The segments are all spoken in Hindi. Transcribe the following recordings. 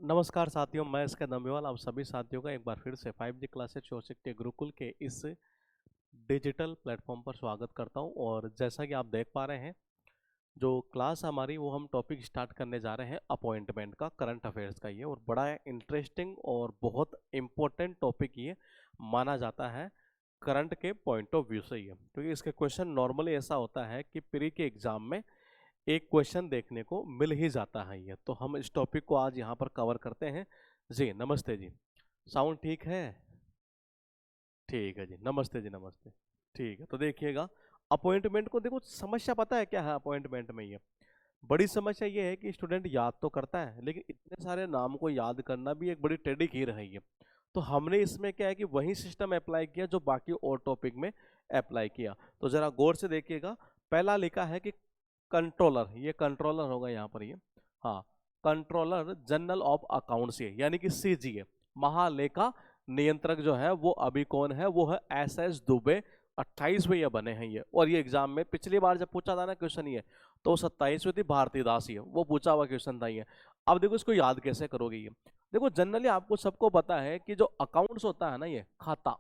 नमस्कार साथियों, मैं इसका नम्यवाल आप सभी साथियों का एक बार फिर से 5G क्लासेस शोशिक्टे गुरुकुल के इस डिजिटल प्लेटफॉर्म पर स्वागत करता हूं। और जैसा कि आप देख पा रहे हैं, जो क्लास हमारी वो हम टॉपिक स्टार्ट करने जा रहे हैं अपॉइंटमेंट का, करंट अफेयर्स का। ये और बड़ा इंटरेस्टिंग और बहुत इम्पोर्टेंट टॉपिक ये माना जाता है करंट के पॉइंट ऑफ व्यू से। ये क्योंकि इसके क्वेश्चन नॉर्मली ऐसा होता है कि प्री के एग्जाम में एक क्वेश्चन देखने को मिल ही जाता है। ये तो हम इस टॉपिक को आज यहाँ पर कवर करते हैं। जी नमस्ते जी, साउंड ठीक है? ठीक है जी, नमस्ते जी, नमस्ते। ठीक है, तो देखिएगा अपॉइंटमेंट को, देखो समस्या पता है क्या है अपॉइंटमेंट में। ये बड़ी समस्या ये है कि स्टूडेंट याद तो करता है, लेकिन इतने सारे नाम को याद करना भी एक बड़ी टेढ़ी खीर है। ये तो हमने इसमें क्या है कि वही सिस्टम अप्लाई किया जो बाकी और टॉपिक में अप्लाई किया। तो जरा गौर से देखिएगा, पहला लिखा है कि कंट्रोलर, ये कंट्रोलर होगा यहाँ पर। ये हाँ, कंट्रोलर जनरल ऑफ अकाउंट्स, ये यानी कि सीजीए, महालेखा नियंत्रक जो है वो अभी कौन है? वो है एस दुबे। 28वें ये बने हैं ये। और ये एग्जाम में पिछली बार जब पूछा था ना क्वेश्चन ये, तो 27वीं थी भारती दास, ये वो पूछा हुआ क्वेश्चन था ये। अब देखो इसको याद कैसे करोगे। ये देखो जनरली आपको सबको पता है कि जो अकाउंट्स होता है ना, ये खाता,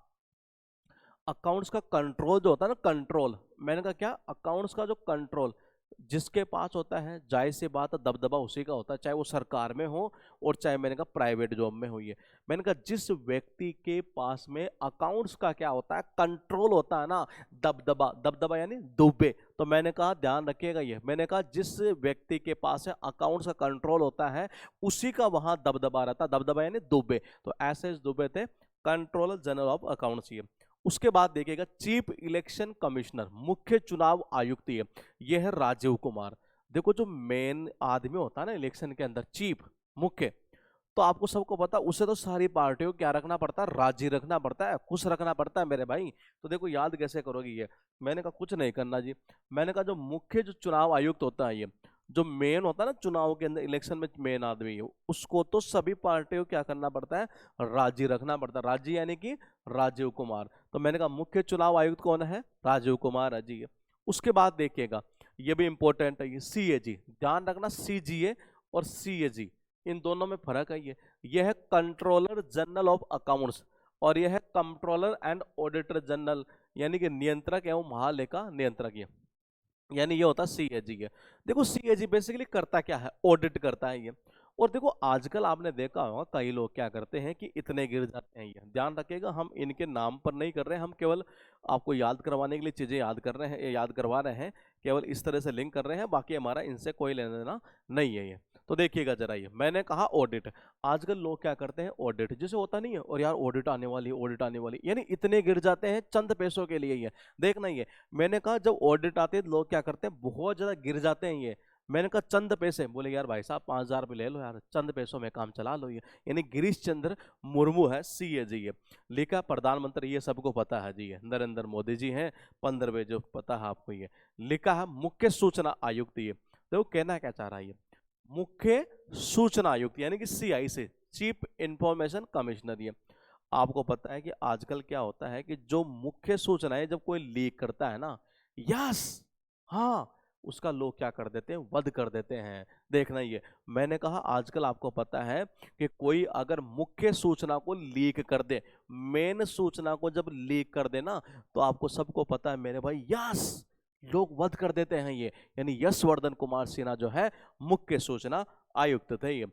अकाउंट्स का कंट्रोल जो होता है ना, कंट्रोल, मैंने कहा क्या, अकाउंट्स का जो कंट्रोल जिसके पास होता है, जाहिर सी बात है दबदबा उसी का होता है, चाहे वो सरकार में हो और चाहे मैंने कहा प्राइवेट जॉब में हो। ये मैंने कहा जिस व्यक्ति के पास में अकाउंट्स का क्या होता है, कंट्रोल होता है ना, दबदबा, दबदबा यानी दुबे। तो मैंने कहा ध्यान रखिएगा, ये मैंने कहा जिस व्यक्ति के पास है अकाउंट्स का कंट्रोल होता है उसी का वहां दबदबा रहता है, दबदबा यानी दुबे। तो ऐसे दुबे थे कंट्रोलर जनरल ऑफ अकाउंट्स। ये उसके बाद देखिएगा चीफ इलेक्शन कमिश्नर, मुख्य चुनाव आयुक्त, ये है राजीव कुमार। देखो जो मेन आदमी होता है ना इलेक्शन के अंदर, चीफ, मुख्य, तो आपको सबको पता उसे तो सारी पार्टियों को क्या रखना पड़ता है? राजी रखना पड़ता है, खुश रखना पड़ता है मेरे भाई। तो देखो याद कैसे करोगे ये, मैंने कहा कुछ नहीं करना जी। मैंने कहा जो मुख्य जो चुनाव आयुक्त होता है, ये जो मेन होता है ना चुनाव के अंदर, इलेक्शन में मेन आदमी है, उसको तो सभी पार्टियों को क्या करना पड़ता है? राजी रखना पड़ता है। राजी यानी कि राजीव कुमार। तो मैंने कहा मुख्य चुनाव आयुक्त कौन है? राजीव कुमार है जी। उसके बाद देखिएगा, ये भी इंपॉर्टेंट है, ये सीएजी, ध्यान रखना, सीजीए और सीएजी इन दोनों में फर्क है। ये है कंट्रोलर जनरल ऑफ अकाउंट्स और यह है कंट्रोलर एंड ऑडिटर जनरल, यानी कि नियंत्रक एवं महालेखा नियंत्रक। ये यानी ये होता है सीएजी। है देखो सीएजी बेसिकली करता क्या है? ऑडिट करता है ये। और देखो आजकल आपने देखा होगा कई लोग क्या करते हैं कि इतने गिर जाते हैं। ये ध्यान रखिएगा, हम इनके नाम पर नहीं कर रहे हैं, हम केवल आपको याद करवाने के लिए चीजें याद कर रहे हैं, याद करवा रहे हैं, केवल इस तरह से लिंक कर रहे हैं, बाकी हमारा इनसे कोई लेना देना नहीं है। ये तो देखिएगा जरा, ये मैंने कहा ऑडिट, आजकल लोग क्या करते हैं ऑडिट जैसे होता नहीं है, और यार ऑडिट आने वाली, ऑडिट आने वाली, यानी इतने गिर जाते हैं चंद पैसों के लिए। ये देखना, ये मैंने कहा जब ऑडिट आते हैं लोग क्या करते हैं, बहुत ज्यादा गिर जाते हैं। ये मैंने कहा चंद पैसे, बोले यार भाई साहब 5,000 रुपये ले लो यार, चंद पैसों में काम चला लो। ये यानी गिरीश चंद्र मुर्मू है सीएजी। ये लिखा प्रधानमंत्री, ये सबको पता है जी, ये नरेंद्र मोदी जी हैं 15वें, जो पता है आपको। ये लिखा है मुख्य सूचना आयुक्त। ये देखो कहना क्या चाह रहा है, ये मुख्य सूचना आयुक्त यानी कि सीआई से, चीफ इंफॉर्मेशन कमिश्नर। ये आपको पता है कि आजकल क्या होता है कि जो मुख्य सूचनाएं जब कोई लीक करता है ना, यस, हाँ, उसका लोग क्या कर देते हैं? वध कर देते हैं। देखना, ये मैंने कहा आजकल आपको पता है कि कोई अगर मुख्य सूचना को लीक कर दे, मेन सूचना को जब लीक कर दे ना, तो आपको सबको पता है मेरे भाई, यस, लोग वध कर देते हैं। ये यानी यशवर्धन कुमार सिन्हा जो है मुख्य सूचना आयुक्त थे। ये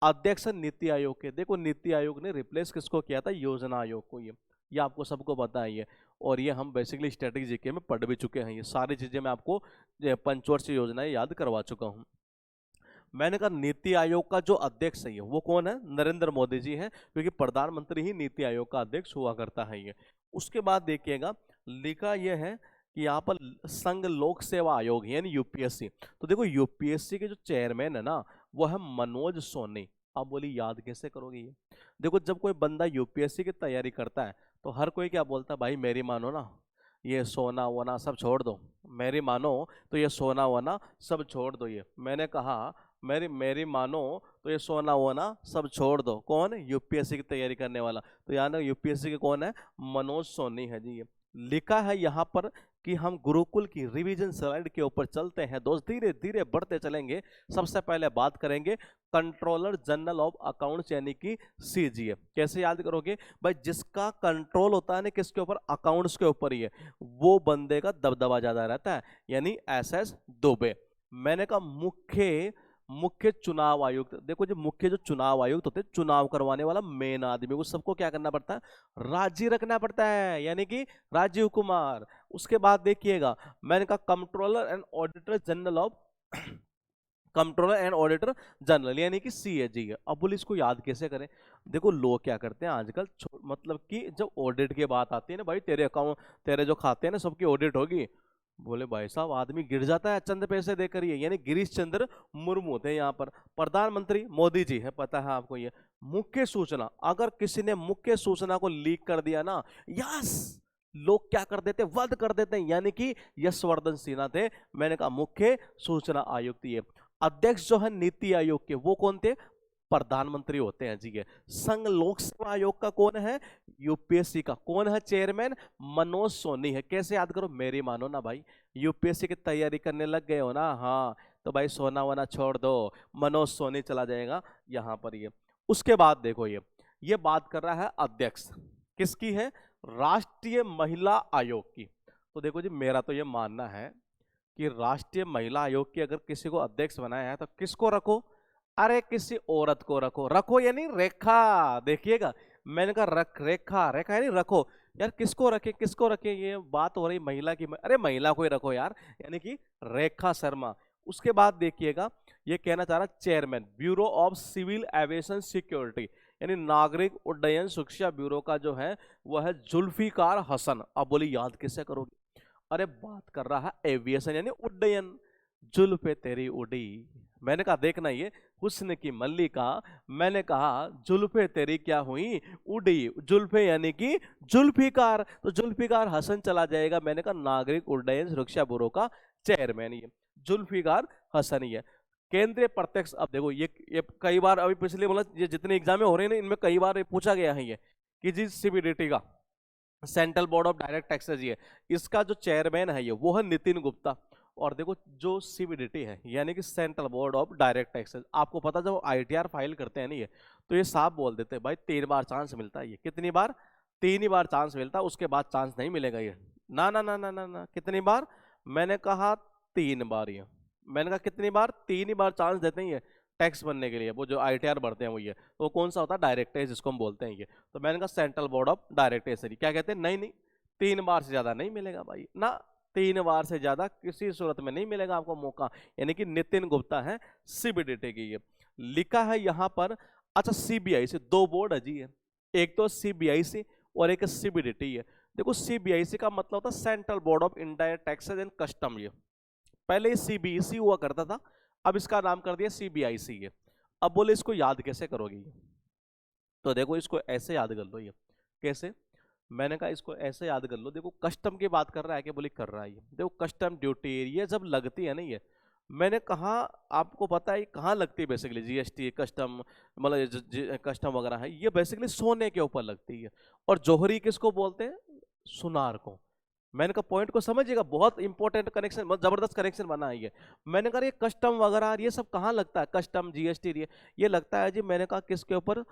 अध्यक्ष नीति आयोग के, देखो नीति आयोग ने रिप्लेस किसको किया था? योजना आयोग को। ये आपको सबको पता है। ये और ये हम बेसिकली स्ट्रेटेजी जीके में पढ़ भी चुके हैं। ये सारी चीजें मैं आपको पंचवर्षीय योजनाएं याद करवा चुका हूँ। मैंने कहा नीति आयोग का जो अध्यक्ष है वो कौन है? नरेंद्र मोदी जी हैं, क्योंकि प्रधानमंत्री ही नीति आयोग का अध्यक्ष हुआ करता है। ये उसके बाद देखिएगा लिखा यह है कि यहाँ पर संघ लोक सेवा आयोग यानी यूपीएससी। तो देखो यूपीएससी के जो चेयरमैन है ना, वो है मनोज सोनी। आप बोली याद कैसे करोगे? ये देखो जब कोई बंदा यूपीएससी की तैयारी करता है तो हर कोई क्या बोलता है? भाई मेरी मानो ना, ये सोना वोना सब छोड़ दो, मेरी मानो तो ये सोना वोना सब छोड़ दो। ये मैंने कहा मेरी मेरी मानो तो ये सोना वोना सब छोड़ दो। कौन? यूपीएससी की तैयारी करने वाला। तो यहाँ यूपीएससी के कौन है? मनोज सोनी है जी। ये लिखा है यहाँ पर कि हम गुरुकुल की रिवीजन स्लाइड के ऊपर चलते हैं दोस्त, धीरे धीरे बढ़ते चलेंगे। सबसे पहले बात करेंगे कंट्रोलर जनरल ऑफ अकाउंट्स यानी कि सीजीए। कैसे याद करोगे भाई, जिसका कंट्रोल होता है ना किसके ऊपर, अकाउंट्स के ऊपर ही है, वो बंदे का दबदबा ज्यादा रहता है, यानी एसएस दुबे। मैंने कहा मुख्य चुनाव आयुक्त, देखो जो मुख्य जो चुनाव आयुक्त होते हैं, चुनाव करवाने वाला मेन आदमी, वो सबको क्या करना पड़ता है, राजी रखना पड़ता है, यानी कि राजीव कुमार। उसके बाद देखिएगा मैंने कहा controller and auditor general of controller and auditor general यानी कि सीएजी है। अब बोले इसको याद कैसे करें, देखो लोग क्या करते हैं आजकल, मतलब कि जब ऑडिट की बात आती है ना भाई, तेरे अकाउंट तेरे जो खाते हैं ना सबकी ऑडिट होगी, बोले भाई साहब आदमी गिर जाता है चंद पैसे देकर, ये यानी गिरीश चंद्र मुर्मू थे यहाँ पर, प्रधानमंत्री मोदी जी है, पता है आपको। ये मुख्य सूचना, अगर किसी ने मुख्य सूचना को लीक कर दिया ना, यस लोग क्या कर देते, वध कर देते हैं, यानी कि यशवर्धन सिन्हा थे। मैंने कहा मुख्य सूचना आयुक्त। ये अध्यक्ष जो है नीति आयोग के, वो कौन थे, प्रधानमंत्री होते हैं जी। ये संघ लोक सेवा आयोग का कौन है, यूपीएससी का कौन है चेयरमैन, मनोज सोनी है। कैसे याद करो, मेरी मानो ना भाई, यूपीएससी की तैयारी करने लग गए हो ना, हाँ तो भाई सोना वोना छोड़ दो, मनोज सोनी चला जाएगा यहाँ पर। ये उसके बाद देखो, ये बात कर रहा है अध्यक्ष किसकी है, राष्ट्रीय महिला आयोग की। तो देखो जी मेरा तो ये मानना है कि राष्ट्रीय महिला आयोग की अगर किसी को अध्यक्ष बनाया है तो किसको रखो, अरे किसी औरत को रखो यानी रेखा। देखिएगा मैंने कहा रेखा यानी रखो यार, किसको रखे, ये बात हो रही महिला की, अरे महिला को ही रखो यार, यानी कि रेखा शर्मा। उसके बाद देखिएगा ये कहना चाह रहा chairman bureau of civil aviation security यानी नागरिक उड्डयन सुरक्षा ब्यूरो का जो है वह है जुल्फिकार हसन। अब बोली याद किससे करोगे, अरे बात कर रहा है एविएशन यानी उड्डयन, जुल्फे तेरी उड़ी। मैंने कहा देखना ये हुस्न की मल्लिका, मैंने कहा जुल्फे तेरी क्या हुई उड़ी, जुल्फे यानी कि जुल्फिकार, तो जुल्फिकार हसन चला जाएगा। मैंने कहा नागरिक उड्डयन सुरक्षा ब्यूरो का चेयरमैन ये जुल्फिकार हसन ही है। केंद्रीय प्रत्यक्ष, अब देखो ये कई बार अभी पिछले मतलब ये जितने एग्जाम हो रहे हैं इनमें कई बार पूछा गया है ये कि जी सीबीडीटी का central board of direct taxes ये, इसका जो चेयरमैन है ये वो है नितिन गुप्ता। और देखो जो सीबीडीटी है यानी कि central board of direct taxes, आपको पता जब आईटीआर फाइल करते हैं ना ये, तो ये साफ बोल देते हैं भाई 3 बार चांस मिलता है। ये कितनी बार, 3 ही बार चांस मिलता है, उसके बाद चांस नहीं मिलेगा ये, ना ना ना ना ना ना। कितनी बार, मैंने कहा 3 बार। ये मैंने कहा कितनी बार, 3 ही बार चांस देते हैं ये टैक्स बनने के लिए, वो जो आईटीआर भरते हैं वो ये, तो कौन सा होता है डायरेक्ट टैक्स जिसको हम बोलते हैं ये। तो मैंने कहा central board of direct tax क्या कहते हैं, नहीं 3 बार से ज्यादा नहीं मिलेगा भाई ना, 3 बार से ज्यादा किसी सूरत में नहीं मिलेगा आपको मौका, यानी कि नितिन गुप्ता है सीबीडीटी की। ये लिखा है यहाँ पर। अच्छा सीबीआईसी 2 बोर्ड है जी है, एक तो सीबीआईसी और एक सीबीडीटी है। देखो सीबीआईसी का मतलब होता है central board of indirect taxes and custom. ये पहले सीबीएसई हुआ करता था, अब इसका नाम कर दिया सीबीआईसी है। अब बोले इसको याद कैसे करोगे, तो देखो इसको ऐसे याद कर लो। ये कैसे, मैंने कहा इसको ऐसे याद कर लो। देखो कस्टम की बात कर रहा है कि बोले कर रहा है ये, देखो कस्टम ड्यूटी ये जब लगती है ना ये, मैंने कहा आपको पता है कहाँ लगती है बेसिकली, जीएसटी कस्टम मतलब कस्टम वगैरह है, ये बेसिकली सोने के ऊपर लगती है। और जौहरी किसको बोलते हैं, सुनार को। मैंने कहा पॉइंट को समझिएगा, बहुत इंपॉर्टेंट कनेक्शन, बहुत जबरदस्त कनेक्शन बना है ये। मैंने कहा ये कस्टम वगैरह ये सब कहाँ लगता है, कस्टम जीएसटी ये लगता है जी, मैंने कहा किसके ऊपर,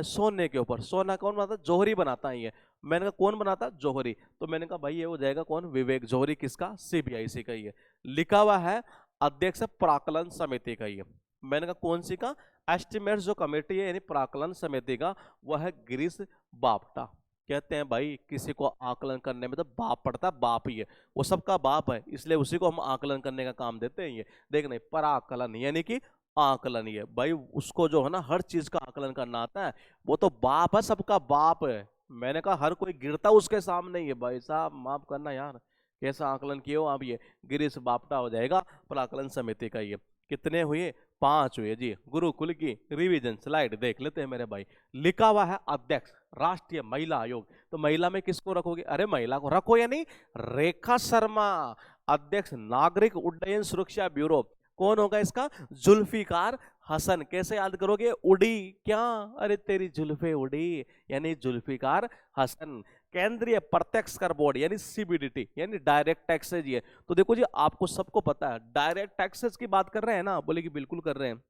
सोने के ऊपर। सोना कौन बनाता है, जौहरी बनाता है ये। मैंने कहा कौन बनाता है, जौहरी। तो मैंने कहा भाई ये हो जाएगा कौन, विवेक जौहरी, किसका, सीबीआईसी का। ये लिखा हुआ है अध्यक्ष प्राकलन समिति का। ये मैंने कहा कौन सी का, एस्टिमेट्स जो कमेटी है यानी प्राकलन समिति का, वह है गिरीश बापटा। कहते हैं भाई किसी को आकलन करने में तो बाप पड़ता है, बाप ही है, वो सबका बाप है, इसलिए उसी को हम आकलन करने का काम देते हैं। ये देख नहीं, पराकलन यानी कि आकलन ही है भाई, उसको जो है ना हर चीज का आकलन करना आता है, वो तो बाप है, सबका बाप है। मैंने कहा हर कोई गिरता उसके सामने ही है, भाई साहब माफ करना यार, कैसा आकलन किए हो आप। ये गिरीश बापटा हो जाएगा प्राकलन समिति का। ये कितने हुए, 5 हुए जी। गुरुकुल की रिवीजन स्लाइड देख लेते हैं मेरे भाई। लिखा हुआ है अध्यक्ष राष्ट्रीय महिला आयोग, तो महिला में किसको रखोगे, अरे महिला को रखो यानी रेखा शर्मा। अध्यक्ष नागरिक उड्डयन सुरक्षा ब्यूरो, कौन होगा इसका, जुल्फिकार हसन। कैसे याद करोगे, उड़ी क्या, अरे तेरी जुल्फे उड़ी यानी जुल्फिकार हसन। केंद्रीय प्रत्यक्ष कर बोर्ड यानी सीबीडीटी यानी डायरेक्ट टैक्सेज ये। तो देखो जी आपको सबको पता है डायरेक्ट टैक्सेज की बात कर रहे हैं ना, बोले कि बिल्कुल कर रहे हैं।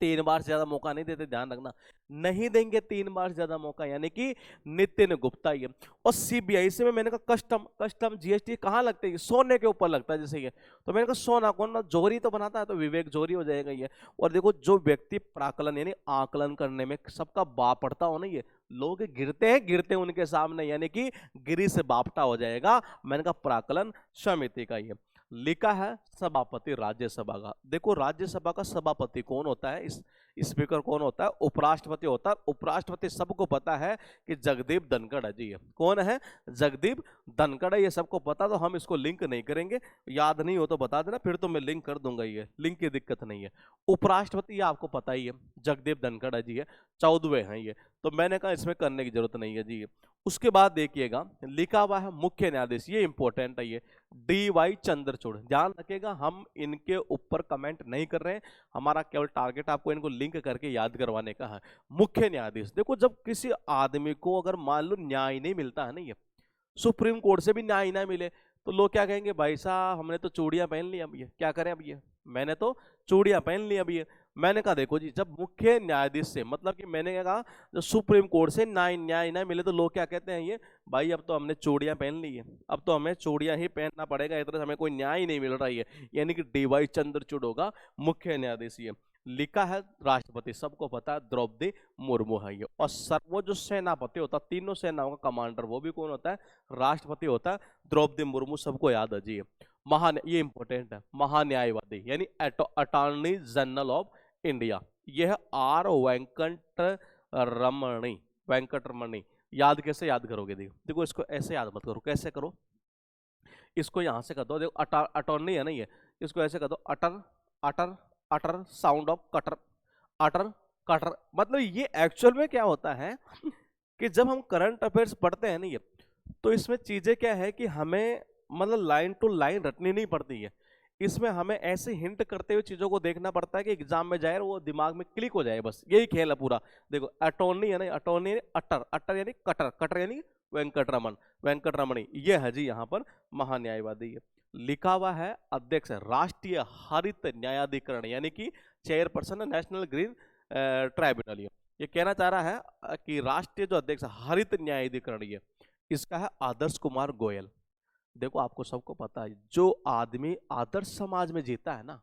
3 बार से ज्यादा मौका नहीं देते, ध्यान रखना, नहीं देंगे 3 बार से ज्यादा मौका, यानी कि नितिन गुप्ता ये। और सीबीआईसी में मैंने कहा कस्टम जीएसटी कहाँ लगते हैं, सोने के ऊपर लगता है जैसे ये। तो मैंने कहा सोना कौन ना जोहरी तो बनाता है, तो विवेक जोहरी हो जाएगा ये। और देखो जो व्यक्ति प्राकलन यानी आकलन करने में सबका बाप पड़ता हो ना, ये लोग गिरते हैं उनके सामने, यानी कि गिरी से बापटा हो जाएगा। मैंने कहा प्राकलन समिति का ये लिखा है सभापति राज्यसभा का। देखो राज्यसभा का सभापति कौन होता है, इस स्पीकर कौन होता है, उपराष्ट्रपति होता है। उपराष्ट्रपति सबको पता है कि जगदीप धनखड़ जी है। कौन है, जगदीप धनखड़ है, ये सबको पता। तो हम इसको लिंक नहीं करेंगे, याद नहीं हो तो बता देना, फिर तो मैं लिंक कर दूंगा, ये लिंक की दिक्कत नहीं है। उपराष्ट्रपति ये आपको पता ही है, जगदीप धनखड़ जी है, 14वें हैं ये। तो मैंने कहा इसमें करने की जरूरत नहीं है जी। उसके बाद देखिएगा लिखा हुआ है मुख्य न्यायाधीश, ये इंपॉर्टेंट है, ये DY चंद्रचूड़। ध्यान रखिएगा हम इनके ऊपर कमेंट नहीं कर रहे हैं, हमारा केवल टारगेट आपको इनको लिंक करके याद करवाने का है। मुख्य न्यायाधीश, देखो जब किसी आदमी को अगर मान लो न्याय नहीं मिलता है ना, ये सुप्रीम कोर्ट से भी न्याय ना मिले, तो लोग क्या कहेंगे, भाई साहब हमने तो चूड़ियां पहन ली, अब ये क्या करें, अब ये मैंने तो चूड़ियां पहन ली अब ये। मैंने कहा देखो जी जब मुख्य न्यायाधीश से मतलब कि मैंने क्या कहा, जब सुप्रीम कोर्ट से न्याय ना मिले तो लोग क्या कहते हैं, ये भाई अब तो हमने चूड़ियां पहन ली है, अब तो हमें चूड़ियां ही पहनना पड़ेगा, इस तरह से हमें कोई न्याय ही नहीं मिल रहा है। यानी कि DY चंद्रचूड़ होगा मुख्य न्यायाधीश ये। लिखा है राष्ट्रपति, सबको पता है द्रौपदी मुर्मू है ये। और वो जो सेनापति होता है, तीनों सेनाओं का कमांडर, वो भी कौन होता है, राष्ट्रपति होता है, द्रौपदी मुर्मू, सबको याद है जी। ये इंपॉर्टेंट है, महान्यायवादी यानी अटॉर्नी जनरल ऑफ इंडिया, यह है R वेंकट रमणी। याद कैसे याद करोगे, देखो इसको ऐसे याद मत करो, कैसे करो, इसको यहां से कर दो, देखो अटॉर्नी है ना ये, इसको ऐसे कर दो, अटर अटर अटर साउंड ऑफ कटर, अटर कटर। मतलब ये एक्चुअल में क्या होता है कि जब हम करंट अफेयर्स पढ़ते हैं ना ये, तो इसमें चीजें क्या है कि हमें मतलब लाइन टू लाइन रटनी नहीं पड़ती है, इसमें हमें ऐसे हिंट करते हुए चीजों को देखना पड़ता है कि एग्जाम में जाए वो दिमाग में क्लिक हो जाए, बस यही खेल है पूरा। देखो अटॉर्नी है ना, अटॉर्नी अटर, अटर यानी कटर, कटर यानी वेंकट रमणी, ये है जी यहाँ पर महान्यायवादी। लिखा हुआ है अध्यक्ष राष्ट्रीय हरित न्यायाधिकरण यानी कि चेयरपर्सन नेशनल ग्रीन ट्राइब्यूनल। ये कहना चाह रहा है कि राष्ट्रीय जो अध्यक्ष हरित न्यायाधिकरण ये इसका है आदर्श कुमार गोयल। देखो आपको सबको पता है जो आदमी आदर्श समाज में जीता है ना,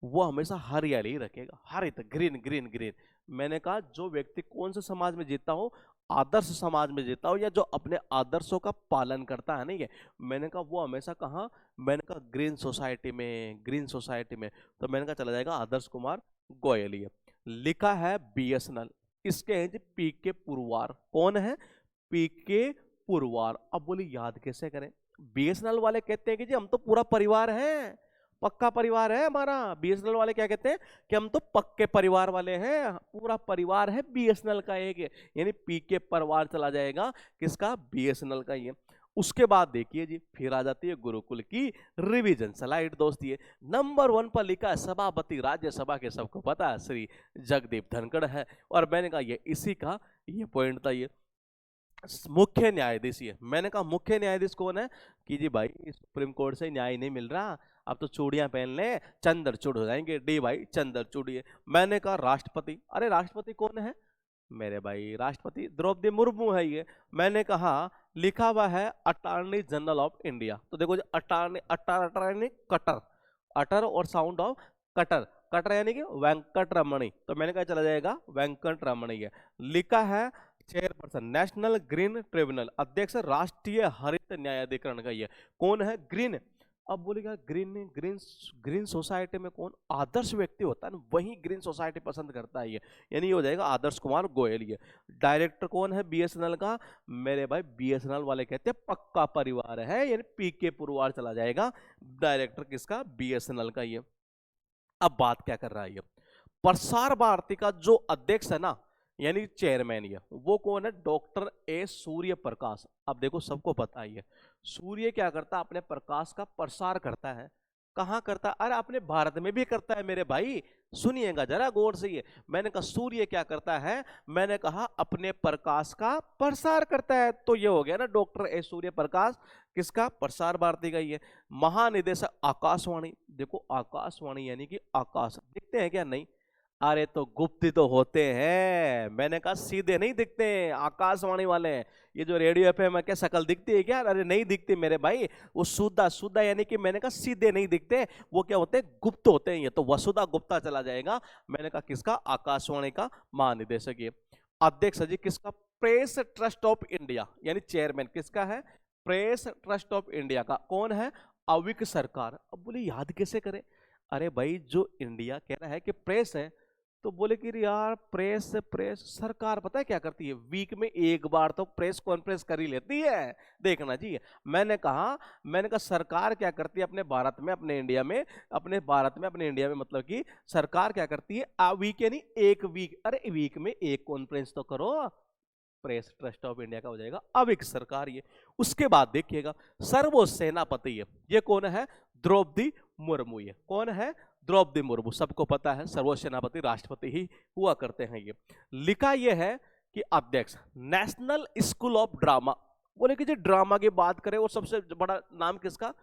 वो हमेशा हरियाली ही रखेगा, हरित ग्रीन ग्रीन ग्रीन। मैंने कहा जो व्यक्ति कौन से समाज में जीता हो, आदर्श समाज में जीता हो, या जो अपने आदर्शों का पालन करता है, नहीं है, मैंने कहा वो हमेशा कहाँ, मैंने कहा ग्रीन सोसाइटी में, ग्रीन सोसाइटी में। तो मैंने कहा चला जाएगा आदर्श कुमार गोयल। ये लिखा है BSNL, इसके हैं जी PK पुरवार। कौन है, PK पुरवार। अब बोली याद कैसे करें, BSNL वाले कहते हैं कि जी हम तो पूरा परिवार है, पक्का परिवार है हमारा। BSNL वाले क्या कहते हैं कि हम तो पक्के परिवार वाले हैं, पूरा परिवार है BSNL का एक, यानी PK परिवार चला जाएगा किसका, BSNL का। ये उसके बाद देखिए जी फिर आ जाती है गुरुकुल की रिवीजन स्लाइड दोस्त। ये नंबर 1 पर लिखा है सभापति राज्यसभा के, सबको पता है श्री जगदीप धनखड़ है। और मैंने कहा ये इसी का ये पॉइंट था। ये मुख्य न्यायाधीश, ये मैंने कहा मुख्य न्यायाधीश कौन है कि जी भाई सुप्रीम कोर्ट से न्याय नहीं मिल रहा, अब तो चूड़ियां पहन ले, चंद्रचूड़ हो जाएंगे, DY चंद्रचूड़। मैंने कहा राष्ट्रपति, अरे राष्ट्रपति कौन है मेरे भाई, राष्ट्रपति द्रौपदी मुर्मू है ये। मैंने कहा लिखा हुआ है अटॉर्नी जनरल ऑफ इंडिया। तो देखो अटॉर्नी, अटर यानी कटर, अटर और साउंड ऑफ कटर, कटर यानी कि वेंकट रमणी। तो मैंने कहा चला जाएगा वेंकट रमणी है। लिखा है चेयरपर्सन नेशनल ग्रीन ट्रिब्यूनल, अध्यक्ष राष्ट्रीय हरित न्यायाधिकरण का। ये कौन है, ग्रीन। अब बोलेगा ग्रीन ग्रीन ग्रीन सोसाइटी में कौन आदर्श व्यक्ति होता है ना, वही ग्रीन सोसाइटी पसंद करता है ये, यानी ये हो जाएगा आदर्श कुमार गोयल। ये डायरेक्टर कौन है BSNL का, मेरे भाई BSNL वाले कहते हैं पक्का परिवार है, यानी PK पुरवार चला जाएगा डायरेक्टर किसका, BSNL का। ये अब बात क्या कर रहा है, ये प्रसार भारती का जो अध्यक्ष है ना यानी चेयरमैन, ये वो कौन है, डॉक्टर A सूर्य प्रकाश। अब देखो सबको पता है ये सूर्य क्या करता है, अपने प्रकाश का प्रसार करता है, कहाँ करता है? अरे अपने भारत में भी करता है मेरे भाई, सुनिएगा जरा गौर से। ये मैंने कहा सूर्य क्या करता है? मैंने कहा अपने प्रकाश का प्रसार करता है। तो ये हो गया ना डॉक्टर ए सूर्य प्रकाश, किसका? प्रसार भारती का। ये महानिदेशक आकाशवाणी, देखो आकाशवाणी यानी कि आकाश, दिखते हैं क्या? नहीं। अरे तो गुप्त तो होते हैं, मैंने कहा सीधे नहीं दिखते हैं आकाशवाणी वाले। ये जो रेडियो एफएम है क्या शक्ल दिखती है क्या? अरे नहीं दिखती मेरे भाई, वो सुधा सुधा यानी कि मैंने कहा सीधे नहीं दिखते, वो क्या होते हैं? गुप्त होते हैं। ये तो वसुधा गुप्ता चला जाएगा। मैंने कहा किसका? आकाशवाणी का महानिदेशक। ये अध्यक्ष जी किसका? प्रेस ट्रस्ट ऑफ इंडिया, यानी चेयरमैन किसका है? प्रेस ट्रस्ट ऑफ इंडिया का। कौन है? अविक सरकार। अब बोले याद कैसे करें? अरे भाई जो इंडिया कह रहा है कि प्रेस है, तो बोले कि यार प्रेस प्रेस सरकार पता है क्या करती है? वीक में एक बार तो प्रेस कॉन्फ्रेंस कर ही लेती है, देखना जी। मैंने कहा सरकार क्या करती है अपने भारत में, अपने इंडिया में, अपने भारत में, अपने इंडिया में, मतलब कि सरकार क्या करती है? आ वीक यानी एक वीक, अरे वीक में एक कॉन्फ्रेंस तो करो। प्रेस ट्रस्ट ऑफ इंडिया का हो जाएगा अविक सरकार। ये उसके बाद देखिएगा सर्वो सेनापति है, ये कौन है? द्रौपदी मुर्मू। ये कौन है? द्रौपदी मुर्मू। सबको पता है सर्वोच्च सेनापति राष्ट्रपति ही हुआ करते हैं। ये लिखा ये है कि अध्यक्ष नेशनल स्कूल ऑफ ड्रामा। बोले कि जी ड्रामा की बात करें और सबसे बड़ा नाम किसका?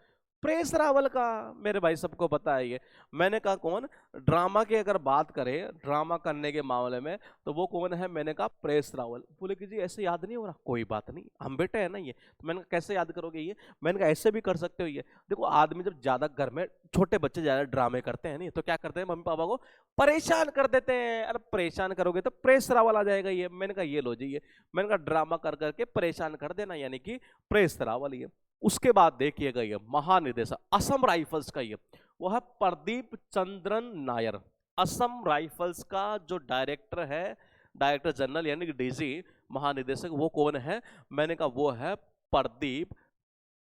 प्रेस रावल का। मेरे भाई सबको पता है ये। मैंने कहा कौन? ड्रामा की अगर बात करें, ड्रामा करने के मामले में, तो वो कौन है? मैंने कहा प्रेस रावल। बोले कि जी ऐसे याद नहीं हो रहा। कोई बात नहीं, हम बेटे है ना ये। तो मैंने कहा कैसे याद करोगे ये? मैंने कहा ऐसे भी कर सकते हो ये। देखो आदमी जब ज्यादा घर में, छोटे बच्चे ज्यादा ड्रामे करते हैं नहीं, तो क्या करते हैं? मम्मी पापा को परेशान कर देते हैं। अरे परेशान करोगे तो प्रेस रावल आ जाएगा ये। मैंने कहा ये लो जी ये। मैंने कहा ड्रामा कर करके परेशान कर देना, यानी कि प्रेस रावल ये। उसके बाद देखिएगा ये महानिदेशक असम राइफल्स का, ये वो है प्रदीप चंद्रन नायर। असम राइफल्स का जो डायरेक्टर है, डायरेक्टर जनरल यानी कि डीजी, महानिदेशक, वो कौन है? मैंने कहा वो है प्रदीप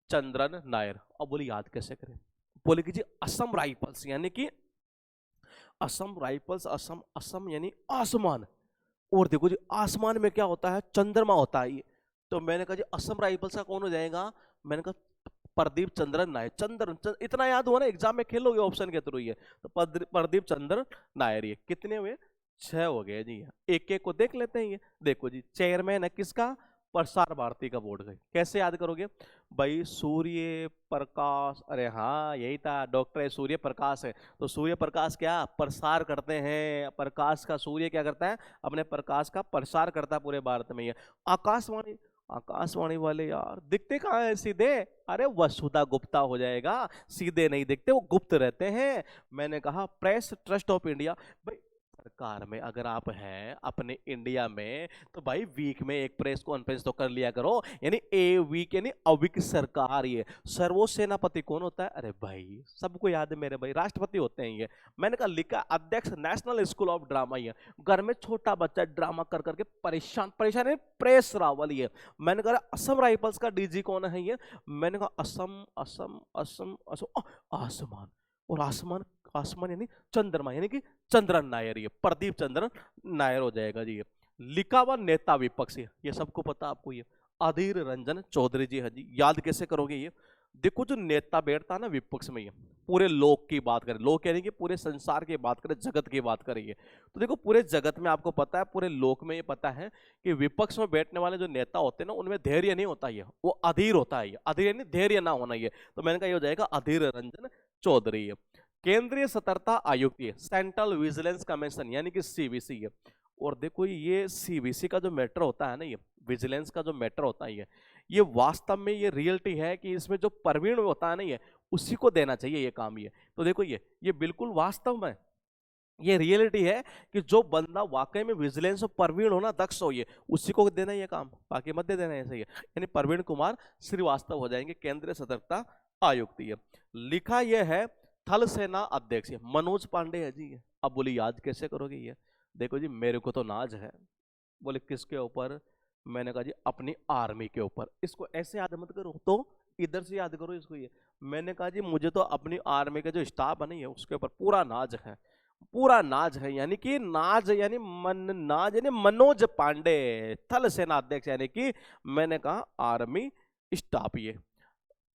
चंद्रन नायर। अब बोले याद कैसे करें? बोले कि जी असम राइफल्स यानी कि असम राइफल्स, असम असम यानी आसमान। और देखो जी आसमान में क्या होता है? चंद्रमा होता है ये। तो मैंने कहा जी असम राइफल्स का कौन हो जाएगा? मैंने कहा प्रदीप चंद्रन नायर। इतना याद हुआ ना, एग्जाम में खेलोगे ऑप्शन के थ्रू। ये तो प्रदीप चंद्रन नायर। ये कितने हुए? 6 हो गए जी। एक एक को देख लेते हैं। ये देखो जी चेयरमैन है किसका? प्रसार भारती का बोर्ड का। कैसे याद करोगे भाई? सूर्य प्रकाश, अरे हाँ यही था, डॉक्टर सूर्य प्रकाश है। तो सूर्य प्रकाश क्या प्रसार करते हैं? प्रकाश का सूर्य क्या करता है? अपने प्रकाश का प्रसार करता है पूरे भारत में। ये आकाशवाणी, आकाशवाणी वाले यार दिखते कहाँ है सीधे? अरे वसुधा गुप्ता हो जाएगा, सीधे नहीं दिखते, वो गुप्त रहते हैं। मैंने कहा प्रेस ट्रस्ट ऑफ इंडिया। भाई सरकार में अगर आप हैं अपने इंडिया में, तो भाई वीक में एक प्रेस कॉन्फ्रेंस तो कर लिया करो। यानी ए वीक यानी अविक सरकार। ये सर्वोच्च सेनापति कौन होता है? अरे भाई सबको याद है मेरे भाई, राष्ट्रपति होते हैं ये। मैंने कहा लिखा अध्यक्ष नेशनल स्कूल ऑफ ड्रामा। ये घर में छोटा बच्चा ड्रामा कर करके परेशान परेशान है, प्रेस रावल। ये मैंने कहा असम राइफल्स का डीजी कौन है? ये मैंने कहा असम असम असम असम आसमान। और आसमान, आसमान यानी चंद्रमा, यानी कि चंद्रन नायर। ये प्रदीप चंद्रन नायर हो जाएगा जी। ये लिखा हुआ नेता विपक्ष, ये सबको पता आपको। ये अधीर रंजन चौधरी जी है जी। याद कैसे करोगे? ये देखो जो नेता बैठता है ना विपक्ष में, ये पूरे लोक की बात करें, लोक यानी कि पूरे संसार की बात करें, जगत की बात करें। ये तो देखो पूरे जगत में आपको पता है, पूरे लोक में ये पता है कि विपक्ष में बैठने वाले जो नेता होते हैं ना, उनमें धैर्य नहीं होता, ये वो अधीर होता है। ये अधीर यानी धैर्य ना होना। ये तो मैंने कहा ये हो जाएगा अधीर रंजन चौधरी। केंद्रीय सतर्कता आयुक्त, ये सेंट्रल विजिलेंस कमीशन यानी कि सीवीसी है। और देखो ये सीवीसी का जो मैटर होता है ना, ये विजिलेंस का जो मैटर होता है, ये वास्तव में ये रियलिटी है कि इसमें जो प्रवीण होता है ना, ये उसी को देना चाहिए ये काम। ये तो देखो ये बिल्कुल वास्तव में ये रियलिटी है कि जो बंदा वाकई में विजिलेंस और प्रवीण होना दक्ष हो, ये उसी को देना ये काम, बाकी मत दे देना ऐसे ही। यानी प्रवीण कुमार श्रीवास्तव हो जाएंगे केंद्रीय सतर्कता आयुक्त। ये लिखा यह है थल सेना अध्यक्ष मनोज पांडे है जी। अब बोले याद कैसे करोगे? ये देखो जी मेरे को तो नाज है। बोले किसके ऊपर? मैंने कहा जी अपनी आर्मी के ऊपर। इसको ऐसे याद मत करो, तो इधर से याद करो इसको। ये मैंने कहा जी मुझे तो अपनी आर्मी का जो स्टाफ बनी है उसके ऊपर पूरा नाज है, पूरा नाज है। यानी कि नाज यानी नाज यानी मनोज पांडे थल सेना अध्यक्ष, यानी कि मैंने कहा आर्मी स्टाफ। ये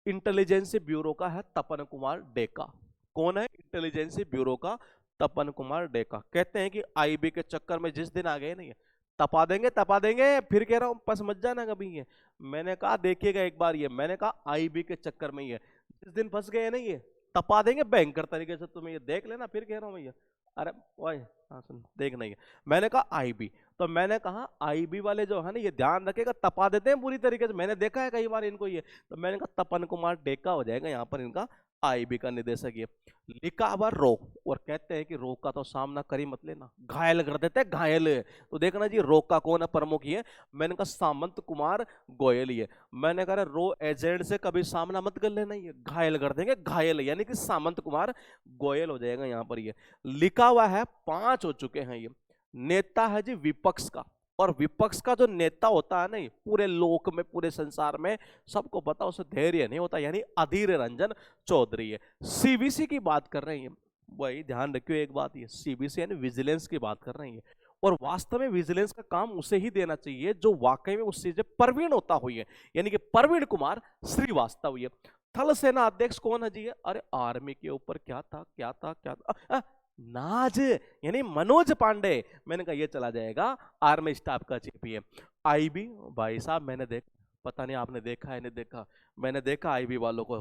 इंटेलिजेंस ब्यूरो का है तपन कुमार डेका। कौन है? इंटेलिजेंसी ब्यूरो का तपन कुमार डेका। कहते हैं कि आईबी के चक्कर में जिस दिन आ गए नहीं, तपा देंगे, फिर कह रहा हूं बस मत जाना कभी। ये मैंने कहा देखिएगा एक बार, ये मैंने कहा आईबी के चक्कर में ही है, जिस दिन फंस गए नहीं ये तपा देंगे भयंकर तरीके से, तुम्हें ये देख लेना। फिर कह रहा हूं मैं ये, अरे ओए हाँ सुन देख नहीं है, मैंने कहा आईबी, तो मैंने कहा आईबी वाले जो है ना ये ध्यान रखेगा, तपा देते हैं पूरी तरीके से, मैंने देखा है कई बार इनको ये। तो मैंने कहा तपन कुमार डेका हो जाएगा यहाँ पर इनका आईबी का निदेशक ये। लिखा हुआ रो, और कहते हैं कि रो का तो सामना कर ही मत लेना, घायल कर देते हैं, घायल। तो देखना जी रो का कौन है प्रमुख ये, मैंने कहा सामंत कुमार गोयल ये। मैंने कहा रो एजेंट से कभी सामना मत कर लेना, ये घायल कर देंगे, घायल, यानी कि सामंत कुमार गोयल हो जाएगा यहाँ पर ये। लिखा हुआ है 5 हो चुके हैं ये। नेता है जी विपक्ष का, और विपक्ष का जो नेता होता है ना पूरे लोक में, पूरे संसार में सबको पता उसे धैर्य नहीं होता, यानी अधीर रंजन चौधरी है। सीबीसी की बात कर रहे हैं, वही ध्यान रखियो एक बात, ये सीबीसी यानी विजिलेंस की बात कर रहे हैं, और वास्तव में विजिलेंस का काम उसे ही देना चाहिए जो वाकई में उस चीज में प्रवीण होता हुई है, यानी कि प्रवीण कुमार श्रीवास्तव। ये थल सेना अध्यक्ष कौन है जी? अरे आर्मी के ऊपर क्या था नाज, यानी मनोज पांडे। मैंने कहा ये चला जाएगा आर्मी स्टाफ का चीफ है। आईबी भाई साहब मैंने देखा, पता नहीं आपने देखा है नहीं देखा, मैंने देखा आईबी वालों को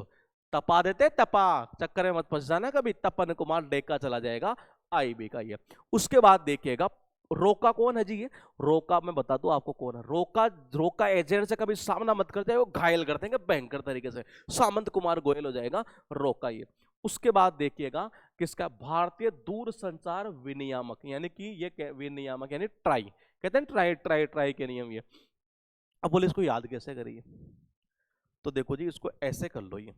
तपा देते, तपा चक्कर में मत फंस जाना कभी, तपन कुमार डेका चला जाएगा आईबी का ये। उसके बाद देखिएगा रोका कौन है जी? ये रोका मैं बता दूं आपको कौन है। रोका एजेंट से कभी सामना मत करते, वो घायल कर देंगे भयंकर तरीके से, सामंत कुमार गोयल हो जाएगा रोका ये। उसके बाद देखिएगा किसका, भारतीय दूरसंचार विनियामक, यानी कि ये विनियामक यानी ट्राई, कहते हैं ट्राई के नियम ये। अब बोले इसको याद कैसे करिए, तो देखो जी इसको ऐसे कर लो ये।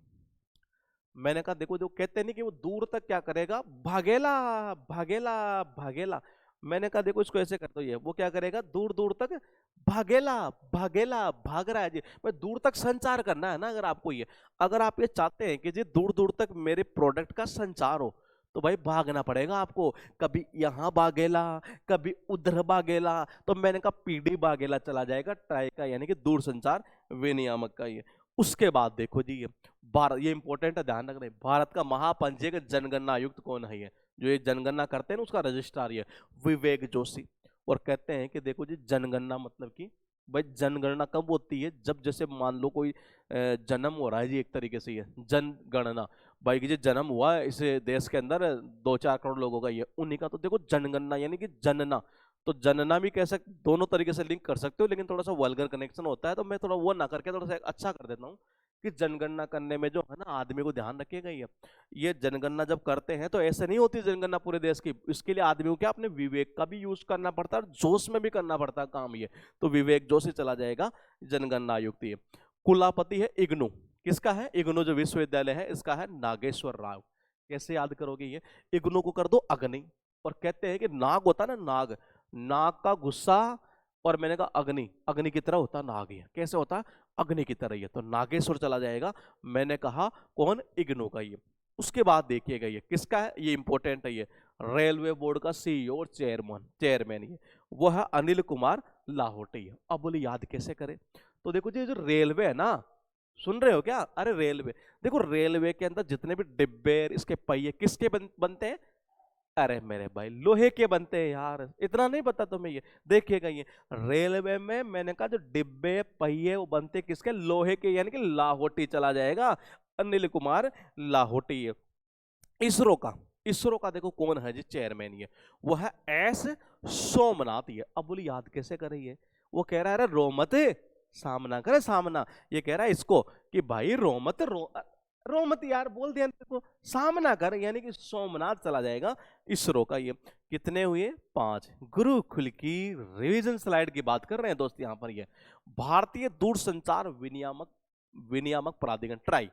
मैंने कहा देखो जो कहते नहीं कि वो दूर तक क्या करेगा, भागेला भागेला भागेला। मैंने कहा देखो इसको ऐसे कर दो ये, वो क्या करेगा, दूर दूर तक भागेला भागेला, भाग रहा है जी। मैं दूर तक संचार करना है ना, अगर आपको ये, अगर आप ये चाहते हैं कि जी दूर दूर तक मेरे प्रोडक्ट का संचार हो, तो भाई भागना पड़ेगा आपको, कभी यहाँ भागेला कभी उधर भागेला। तो मैंने कहा पीडी भागेला चला जाएगा ट्राई का, यानी कि दूर संचार विनियामक का ये। उसके बाद देखो जी ये भारत, ये इंपॉर्टेंट है ध्यान रखना, भारत का महापंजीयक जनगणना आयुक्त कौन है ये, जो ये जनगणना करते हैं ना उसका रजिस्ट्रार ये विवेक जोशी। और कहते हैं कि देखो जी जनगणना मतलब कि भाई जनगणना कब होती है, जब जैसे मान लो कोई जन्म हो रहा है जी, एक तरीके से ये जनगणना, भाई जी जन्म हुआ है इस देश के अंदर 2-4 करोड़ लोगों का, ये उन्हीं का तो देखो जनगणना यानी कि जनना। तो जनना भी कह सकते, दोनों तरीके से लिंक कर सकते हो, लेकिन थोड़ा सा वल्गर कनेक्शन होता है, तो मैं थोड़ा वो ना करके थोड़ा सा अच्छा कर देता हूँ कि जनगणना करने में जो है ना आदमी को ध्यान रखिएगा ये जनगणना जब करते हैं तो ऐसे नहीं होती जनगणना पूरे देश की, इसके लिए आदमी को क्या अपने विवेक का भी यूज करना पड़ता है, जोश में भी करना पड़ता है काम ये। तो विवेक जोशी चला जाएगा जनगणना आयुक्त ये। कुलापति है इग्नू, किसका है? इग्नू जो विश्वविद्यालय है इसका है नागेश्वर राव। कैसे याद करोगे ये, इग्नू को कर दो अग्नि, और कहते हैं कि नाग होता है ना, नाग, नाग का गुस्सा, और मैंने कहा अग्नि, अग्नि की तरह होता नाग, ये कैसे होता, अग्नि की तरह, ये तो नागेश्वर चला जाएगा। मैंने कहा कौन, इग्नू का ये। उसके बाद देखिएगा ये किसका है, ये इंपॉर्टेंट है ये, रेलवे बोर्ड का सीईओ और चेयरमैन ये, वो है अनिल कुमार लाहोटी। अब बोले याद कैसे करें, तो देखो जी जो रेलवे है ना, सुन रहे हो क्या, अरे रेलवे, देखो रेलवे के अंदर जितने भी डिब्बे इसके पहिए किसके बनते हैं, अरे मेरे भाई लोहे के बनते हैं यार, इतना नहीं पता तुम्हें ये। देखिएगा ये रेलवे में मैंने कहा जो डिब्बे पहिए वो बनते किसके, लोहे के, यानी कि लाहोटी चला जाएगा, अनिल कुमार लाहोटी। इसरो का देखो कौन है जी चेयरमैन, ये वो है एस सोमनाथ ये। अब बोली याद कैसे करिए, वो कह रहा है अरे रोमत सामना करे, सामना, ये कह रहा है इसको कि भाई रोमत यार बोल दिया देखो, सामना कर, यानी कि सोमनाथ चला जाएगा इसरो का ये। कितने हुए, 5। गुरुकुल की रिवीजन स्लाइड की बात कर रहे हैं दोस्त यहाँ पर, ये भारतीय दूरसंचार विनियामक प्राधिकरण ट्राई।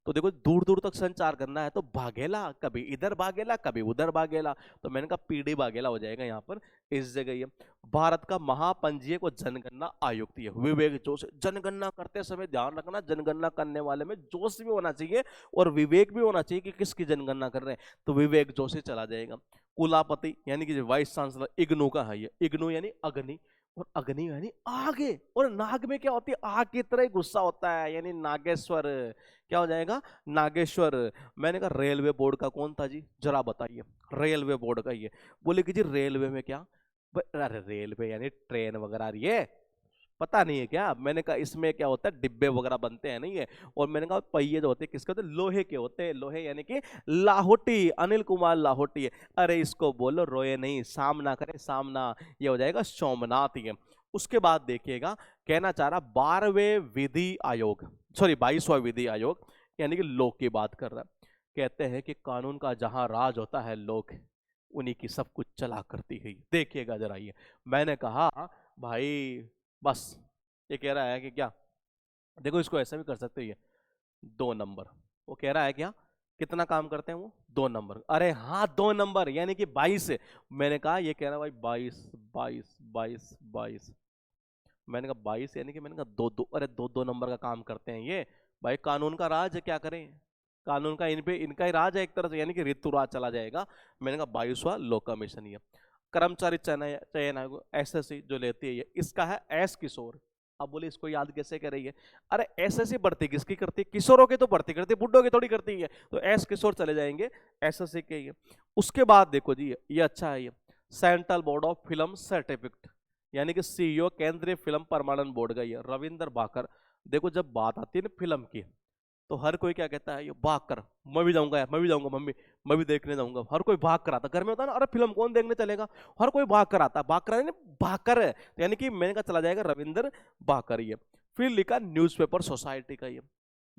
तो देखो दूर दूर तक संचार करना है तो भागेला, कभी इधर भागेला कभी उधर भागेला, तो मैंने कहा पीडी भागेला हो जाएगा यहाँ पर इस जगह ये। भारत का महापंजीयक और जनगणना आयुक्त ये विवेक जोशी। जनगणना करते समय ध्यान रखना, जनगणना करने वाले में जोश भी होना चाहिए और विवेक भी होना चाहिए कि किसकी जनगणना कर रहे हैं, तो विवेक जोशी चला जाएगा। कुलापति यानी कि वाइस चांसलर इग्नू का है ये, इग्नू यानी अग्नि, और अग्नि यानी आगे, और नाग में क्या होती है, आग की तरह ही गुस्सा होता है, यानी नागेश्वर। क्या हो जाएगा, नागेश्वर। मैंने कहा रेलवे बोर्ड का कौन था जी, जरा बताइए। रेलवे बोर्ड का ये। बोले कि जी रेलवे में क्या, अरे रेलवे यानी ट्रेन वगैरह रही है, पता नहीं है क्या। मैंने कहा इसमें क्या होता है, डिब्बे वगैरह बनते हैं नहीं है। और मैंने कहा पहिए जो होते हैं किसके होते हैं, लोहे के होते हैं, लोहे यानी कि लाहौटी, अनिल कुमार लाहौटी है। अरे इसको बोलो रोए नहीं, सामना करे सामना, ये हो जाएगा सोमनाथ ये। उसके बाद देखिएगा, कहना चाह रहा 12वें विधि आयोग, सॉरी 22वां विधि आयोग, यानी कि लोक की बात कर रहा है। कहते हैं कि कानून का जहां राज होता है, लोक उन्हीं की सब कुछ चला करती है। देखिएगा जरा ये। मैंने कहा भाई बस, ये कह रहा है कि क्या, देखो इसको ऐसा भी कर सकते हैं, 2 नंबर। वो कह रहा है क्या, कितना काम करते हैं वो, 2 नंबर। अरे हाँ 2 नंबर यानी कि 22। मैंने कहा, ये कह रहा है भाई 22 22 22 22। मैंने कहा 22 यानी कि, मैंने कहा दो दो, अरे 2 2 नंबर का काम करते हैं ये। भाई कानून का राज है, क्या करें, कानून का इन पे इनका ही राज है एक तरह से, यानी कि ऋतु राज चला जाएगा। मैंने कहा 22वां लो कमीशन ये। कर्मचारी चयन आयोग एसएससी जो लेती है ये, इसका है एस किशोर। अब बोले इसको याद कैसे करेंगे, अरे एसएससी भर्ती किसकी करती है, किशोरों की तो भर्ती करती है, बुड्ढों की थोड़ी करती है। तो एस किशोर चले जाएंगे एसएससी के ये। उसके बाद देखो जी, ये अच्छा है ये, central board of film certificate, यानी कि सीईओ केंद्रीय फिल्म प्रमाणन बोर्ड का ये रविंदर भाकर। देखो जब बात आती है ना फिल्म की, तो हर कोई क्या कहता है, ये भाग कर, मैं भी जाऊंगा यार, मैं भी जाऊंगा मम्मी, मैं भी देखने जाऊंगा। हर कोई भाग कर आता, घर में होता है ना, अरे फिल्म कौन देखने चलेगा, हर कोई भाग कर आता, भाग कर यानी भाकर है, तो यानी कि मैंने कहा चला जाएगा रविंदर भाकर ये। फिर लिखा न्यूज़पेपर सोसाइटी का ये।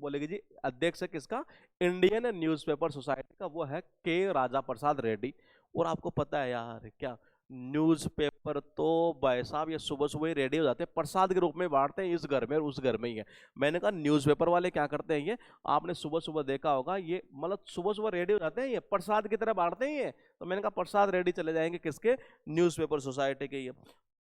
बोलेगी जी अध्यक्ष है किसका, इंडियन न्यूज़पेपर सोसाइटी का, वो है के राजा प्रसाद रेड्डी। और आपको पता है यार क्या, न्यूज़पेपर तो भाई साहब ये सुबह सुबह ही रेडी हो जाते हैं, प्रसाद के रूप में बांटते हैं, इस घर में और उस घर में ही है। मैंने कहा न्यूज़पेपर वाले क्या करते हैं ये, आपने सुबह सुबह देखा होगा ये, मतलब सुबह सुबह रेडी हो जाते हैं ये, प्रसाद की तरह बांटते हैं ये। तो मैंने कहा प्रसाद रेडी चले जाएंगे किसके, न्यूज़पेपर सोसाइटी के ये।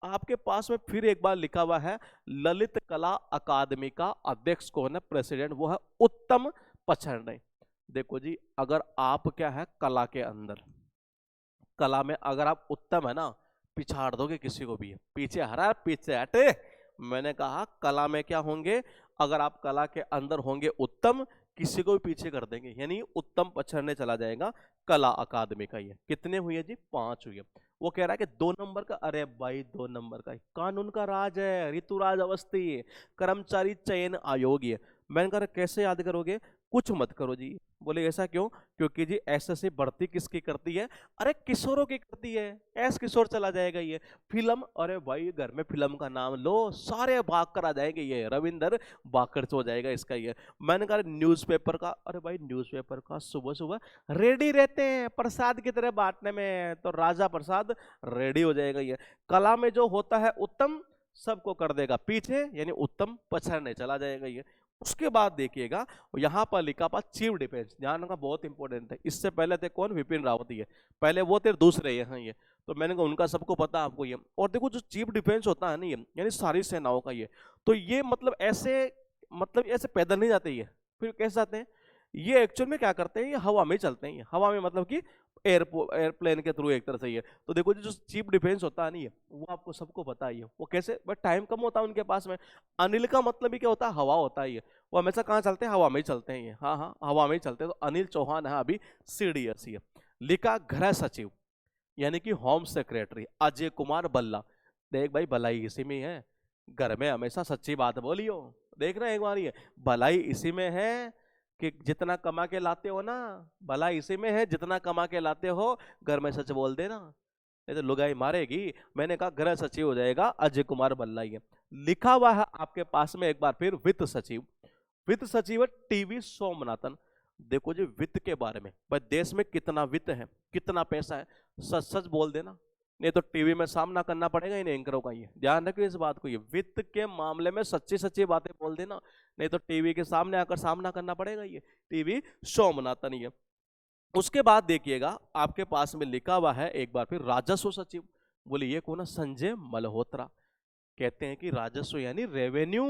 आपके पास में फिर एक बार लिखा हुआ है, ललित कला अकादमी का अध्यक्ष कौन है, प्रेसिडेंट, वो है उत्तम पचहर्णे। देखो जी अगर आप क्या है कला के अंदर, कला में अगर आप उत्तम है ना, पिछाड़ दोगे किसी को भी, पीछे हरा पीछे हटे। मैंने कहा कला में क्या होंगे, अगर आप कला के अंदर होंगे उत्तम, किसी को भी पीछे कर देंगे, यानी उत्तम पछड़ने चला जाएगा कला अकादमी का। ये कितने हुए जी, 5 हुए। वो कह रहा है कि 2 नंबर का, अरे भाई 2 नंबर का कानून का राज है, ऋतुराज अवस्थी, कर्मचारी चयन आयोग ये। मैंने कहा कैसे याद करोगे, कुछ मत करो जी। बोले ऐसा क्यों, क्योंकि जी एसएससी भर्ती किसकी करती है, अरे किशोरों की करती है, एस किशोर चला जाएगा ये। फिल्म, अरे भाई घर में फिल्म का नाम लो, सारे भाग कर आ जाएंगे, ये रविंदर भाकर हो जाएगा इसका ये। मैंने कहा न्यूज़पेपर का, अरे भाई न्यूज़पेपर का सुबह सुबह रेडी रहते हैं प्रसाद की तरह बांटने में, तो राजा प्रसाद रेडी हो जाएगा ये। कला में जो होता है उत्तम, सबको कर देगा पीछे, यानी उत्तम पछड़ने चला जाएगा ये। उसके बाद देखिएगा यहां पर लिखा पा चीफ डिफेंस, ध्यान रखना बहुत इंपॉर्टेंट है। इससे पहले थे कौन, विपिन रावत ये, पहले वो थे दूसरे यहाँ ये। तो मैंने कहा उनका सबको पता आपको ये। और देखो जो चीफ डिफेंस होता है ना ये, यानी सारी सेनाओं का ये, तो ये मतलब ऐसे पैदल नहीं जाते ये, फिर कैसे जाते हैं ये, एक्चुअल में क्या करते हैं ये हवा में चलते हैं, ये हवा में मतलब कि एयरप्लेन के थ्रू एक तरह से ये। तो देखो जो चीफ डिफेंस होता है नहीं है, वो आपको सबको पता ही है वो कैसे, बट टाइम कम होता है उनके पास में। अनिल का मतलब ही क्या होता है, हवा होता है ये, वो हमेशा कहाँ चलते हैं, हवा में ही चलते हैं ये। हाँ हाँ हवा में ही चलते हैं। तो अनिल चौहान है अभी सीडीएस ये। लिखा गृह सचिव, यानी कि होम सेक्रेटरी अजय कुमार बल्ला। देख भाई भलाई इसी में है, घर में हमेशा सच्ची बात बोलियो। देख रहे एक बार ये, भलाई इसी में है कि जितना कमा के लाते हो ना, भला इसी में है जितना कमा के लाते हो, घर में सच बोल देना, नहीं तो लुगाई मारेगी। मैंने कहा गृह सचिव हो जाएगा अजय कुमार बल्ला ये। लिखा हुआ है आपके पास में एक बार फिर वित्त सचिव, वित्त सचिव है टीवी सोमनाथन। देखो जी वित्त के बारे में, भाई देश में कितना वित्त है, कितना पैसा है, सच सच बोल देना, नहीं तो टीवी में सामना करना पड़ेगा इन एंकरों का। ये ध्यान रखिए इस बात को, ये वित्त के मामले में सच्ची सच्ची बातें बोल देना, नहीं तो टीवी के सामने आकर सामना करना पड़ेगा ये। टीवी सोमनाथन ये। उसके बाद देखिएगा आपके पास में लिखा हुआ है एक बार फिर राजस्व सचिव। बोले ये कौन है, संजय मल्होत्रा। कहते हैं कि राजस्व यानी रेवेन्यू,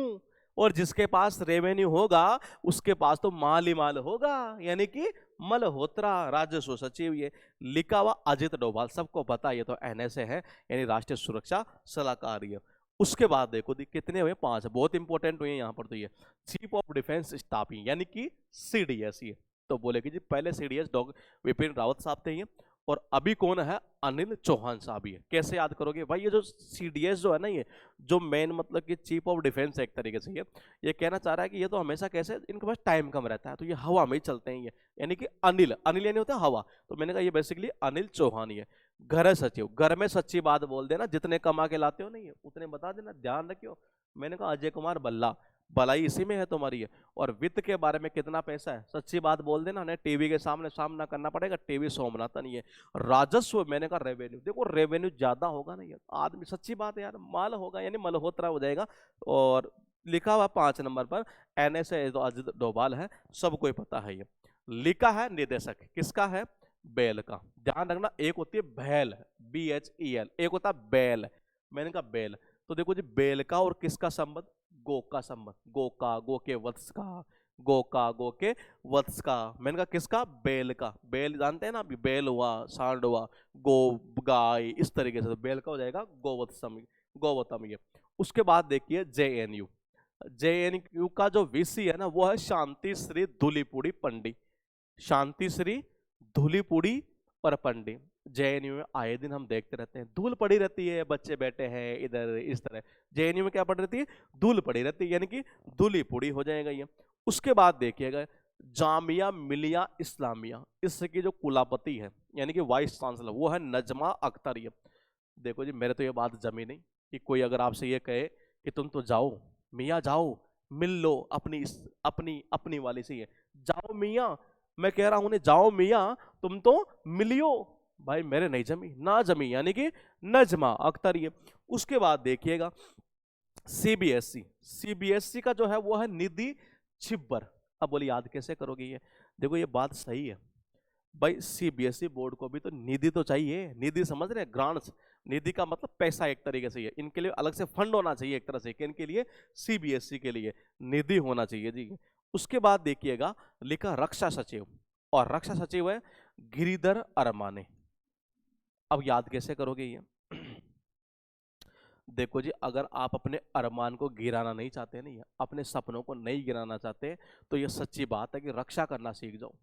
और जिसके पास रेवेन्यू होगा उसके पास तो माल ही माल होगा, यानी कि मल्होत्रा राजस्व सचिव। ये लिखा हुआ अजित डोभाल, सबको पता है, ये तो एनएसए है यानी राष्ट्रीय सुरक्षा सलाहकार। ये उसके बाद देखो कितने हुए, 5, बहुत इंपॉर्टेंट हुए यहाँ पर। तो ये चीफ ऑफ डिफेंस स्टाफ यानी कि सीडीएस। ये तो बोले कि जी पहले सीडीएस विपिन रावत साहब थे ये, और अभी कौन है, अनिल चौहान साहब ही है। कैसे याद करोगे भाई, ये जो सीडीएस जो है ना, ये जो मेन मतलब कि चीफ ऑफ डिफेंस एक तरीके से ये कहना चाह रहा है कि ये तो हमेशा कैसे इनके पास टाइम कम रहता है, तो ये हवा में ही चलते हैं ये, यानी कि अनिल अनिल यानी होता है हवा। तो मैंने कहा ये बेसिकली अनिल चौहान ही है। घर सचिव, घर में सच्ची बात बोल देना, जितने कमा के लाते हो नहीं है उतने बता देना, ध्यान रखियो। मैंने कहा अजय कुमार बल्ला, भलाई इसी में है तुम्हारी है। और वित्त के बारे में कितना पैसा है, सच्ची बात बोल देना, उन्हें टीवी के सामने सामना करना पड़ेगा, टीवी सोमनाथन ये। राजस्व, मैंने कहा रेवेन्यू, देखो रेवेन्यू ज्यादा होगा नहीं, आदमी सच्ची बात है यार, माल होगा यानी मल्होत्रा हो जाएगा। और लिखा हुआ 5 नंबर पर एनएसए तो अजित डोभाल है, सबको ही पता है ये। लिखा है निदेशक, किसका है, बैल का। ध्यान रखना, एक होती है भैल, BHEL, एक होता है बैल। मैंने कहा बैल, तो देखो जी बैल का और किसका संबंध, गो का संबंध, गो का, गो के वत्स का, गो का, गो के वत्स का। मैंने कहा किसका, बैल का। बैल जानते हैं ना, अभी बैल हुआ, सांड हुआ, गो, गाय, इस तरीके से, तो बैल का हो जाएगा गोवत्सम, गोवतम ये। उसके बाद देखिए JNU, JNU का जो VC है ना, वो है शांति श्री धूलीपुड़ी पंडित, शांति श्री धूलीपुड़ी और पंडित। JNU में आए दिन हम देखते रहते हैं धूल पड़ी रहती है, बच्चे बैठे हैं इधर इस तरह। JNU में क्या पड़ी रहती है, धूल पड़ी रहती है, यानी कि धूलीपुड़ी हो जाएगा ये। उसके बाद देखिएगा जामिया मिलिया इस्लामिया, इसकी जो कुलापति है यानी कि वाइस चांसलर, वो है नजमा अख्तर। ये देखो जी, मेरे तो ये बात जमी नहीं कि कोई अगर आपसे ये कहे कि तुम तो जाओ मियाँ, जाओ मिल लो अपनी अपनी अपनी वाली से, ये जाओ मियाँ, मैं कह रहा हूं जाओ मियाँ तुम तो मिलियो, भाई मेरे नहीं जमी, ना जमी, यानी कि नजमा अख्तर ये। उसके बाद देखिएगा CBSE का जो है वो है निधि छिब्बर। अब बोली याद कैसे करोगे ये, देखो ये बात सही है भाई, CBSE बोर्ड को भी तो निधि तो चाहिए, निधि समझ रहे हैं, ग्रांट्स, निधि का मतलब पैसा एक तरीके से, ये इनके लिए अलग से फंड होना चाहिए एक तरह से, कि इनके लिए CBSE के लिए निधि होना चाहिए जी। उसके बाद देखिएगा लिखा रक्षा सचिव, और रक्षा सचिव है गिरिधर अरमाने। अब याद कैसे करोगे ये देखो जी, अगर आप अपने अरमान को गिराना नहीं चाहते, नहीं अपने सपनों को नहीं गिराना चाहते, तो ये सच्ची बात है कि रक्षा करना सीख जाओ।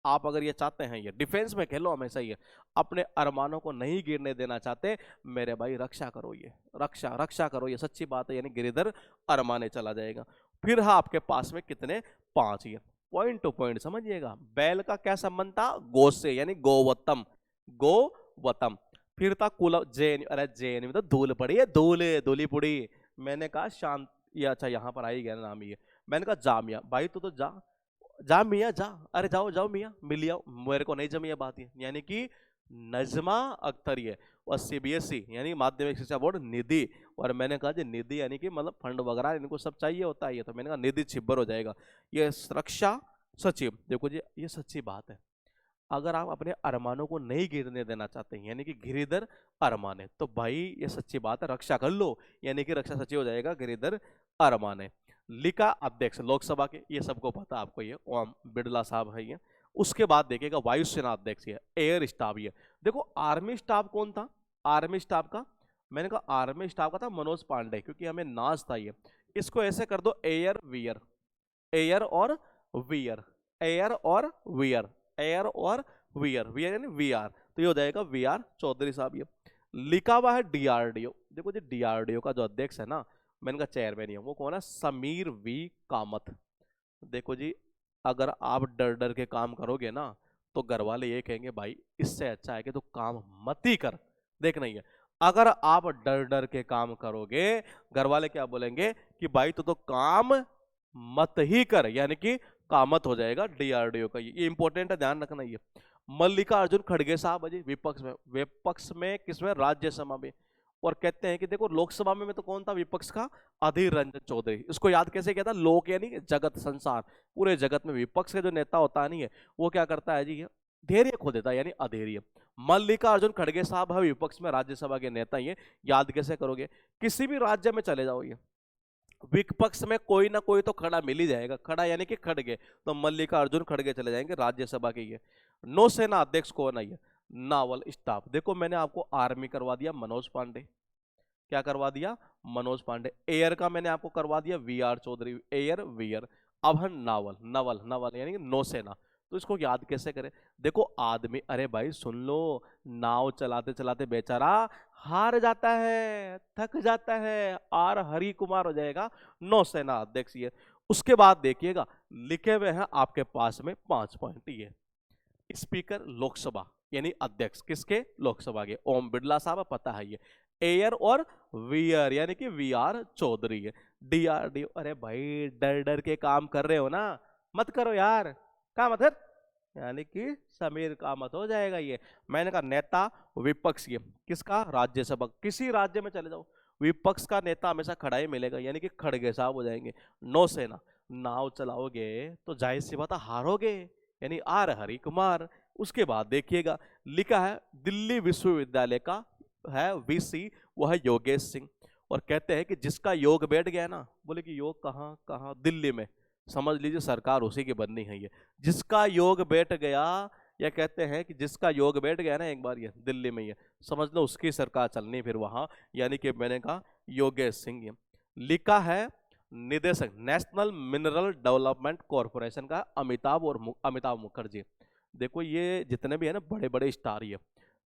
आप अगर ये चाहते हैं, ये डिफेंस में खेलो हमेशा, ये अपने अरमानों को नहीं गिरने देना चाहते, मेरे भाई रक्षा करो, ये रक्षा रक्षा करो, ये सच्ची बात है, यानी गिरिधर अरमाने चला जाएगा। फिर हाँ आपके पास में कितने, 5, ये पॉइंट टू पॉइंट समझिएगा। बैल का क्या संबंध था, गो से, यानी गोवतम, गोवतम। फिर था कुल JNU, अरे JNU तो धूल पड़ी है, धूल धूलीपुड़ी। मैंने कहा शांत, ये अच्छा यहाँ पर आई गया नाम ये। मैंने कहा जामिया, भाई तो जा, जा मियाँ जा, अरे जाओ जाओ मियाँ मिल आओ, मेरे को नहीं जमी ये बात, यानी कि नजमा अख्तर ये। और CBSE यानी माध्यमिक शिक्षा बोर्ड निधि, और मैंने कहा जी निधि यानी कि मतलब फंड वगैरह इनको सब चाहिए होता है ये, तो मैंने कहा निधि छिब्बर हो जाएगा। ये रक्षा सचिव, देखो जी ये सच्ची बात है, अगर आप अपने अरमानों को नहीं गिरने देना चाहते हैं, यानी कि गिरिधर अरमाने, तो भाई ये सच्ची बात है, रक्षा कर लो, यानी कि रक्षा सचिव हो जाएगा गिरिधर अरमाने। लिखा अध्यक्ष लोकसभा के, ये सबको पता आपको, ये ओम बिरला साहब है ये। उसके बाद देखिएगा वायुसेना अध्यक्ष है, एयर स्टाफ ये। देखो आर्मी स्टाफ कौन था, आर्मी स्टाफ का, मैंने कहा आर्मी स्टाफ का था मनोज पांडे, क्योंकि हमें नाज था ये। इसको ऐसे कर दो एयर वियर, एयर और वियर, एयर और वियर, एयर और वियर, वियर यानी VR, तो ये हो जाएगा VR चौधरी साहब ये। लिखा हुआ है DRDO, देखो जी DRDO का जो अध्यक्ष है ना, मैंने कहा चेयरमैन है वो कौन है, समीर V कामत। देखो जी, अगर आप डर डर के काम करोगे ना, तो घर वाले ये कहेंगे भाई इससे अच्छा है कि तू काम मत ही कर। देख नहीं है, अगर आप डर डर के काम करोगे, घर वाले क्या बोलेंगे कि भाई तू तो काम मत ही कर, यानी कि कामत हो जाएगा DRDO का। ये इंपॉर्टेंट है, ध्यान रखना ये। मल्लिकार्जुन खड़गे साहब अजय विपक्ष में, विपक्ष में किसमें, राज्यसभा में। और कहते हैं कि देखो लोकसभा में तो कौन था विपक्ष का, अधीर रंजन चौधरी। इसको याद कैसे किया था, लोक यानी जगत संसार, पूरे जगत में विपक्ष का जो नेता होता नहीं है वो क्या करता है जी, ये धैर्य खो देता है, यानी अधैर्य। मल्लिकार्जुन खड़गे साहब है विपक्ष में राज्यसभा के नेता, ये याद कैसे करोगे, किसी भी राज्य में चले जाओ, ये विपक्ष में कोई ना कोई तो खड़ा मिल ही जाएगा, खड़ा यानी कि खड़गे, तो मल्लिकार्जुन खड़गे चले जाएंगे राज्यसभा के। ये नौसेना अध्यक्ष कौन है? ये नावल स्टाफ। देखो मैंने आपको आर्मी करवा दिया मनोज पांडे, क्या करवा दिया? मनोज पांडे। एयर का मैंने आपको करवा दिया V R Chaudhary, air wear. अब है नावल, नवल नवल यानी कि नौसेना। तो इसको याद कैसे करें? देखो आदमी, अरे भाई सुन लो, नाव चलाते चलाते बेचारा हार जाता है, थक जाता है, आर हरि कुमार हो जाएगा नौसेना अध्यक्ष ये। उसके बाद देखिएगा लिखे हुए हैं आपके पास में 5 पॉइंट। ये स्पीकर लोकसभा यानी अध्यक्ष किसके? लोकसभा के, ओम बिरला साहब, पता है ये। एयर और वीआर यानी कि वी आर चौधरी है। डीआरडीओ, अरे भाई डर डर के काम कर रहे हो ना, मत करो यार, क्या मतलब, यानी कि समीर कामत हो जाएगा ये। मैंने कहा नेता विपक्ष, ये किसका? राज्यसभा। किसी राज्य में चले जाओ विपक्ष का नेता हमेशा खड़ा ही मिलेगा, यानी कि खड़गे साहब हो जाएंगे। नौसेना, नाव चलाओगे तो जाहिर सी बात है हारोगे, यानी आर हरि कुमार। उसके बाद देखिएगा लिखा है दिल्ली विश्वविद्यालय का है वीसी, वो है योगेश सिंह। और कहते हैं कि जिसका योग बैठ गया ना, बोले कि योग कहाँ कहाँ? दिल्ली में। समझ लीजिए सरकार उसी की बननी है ये, जिसका योग बैठ गया, या कहते हैं कि जिसका योग बैठ गया ना एक बार ये दिल्ली में, ये समझ लो उसकी सरकार चलनी फिर वहां, यानी कि मैंने कहा योगेश सिंह। ये लिखा है निदेशक नेशनल मिनरल डेवलपमेंट कॉरपोरेशन का अमिताभ मुखर्जी। देखो ये जितने भी है ना बड़े बड़े स्टार, ये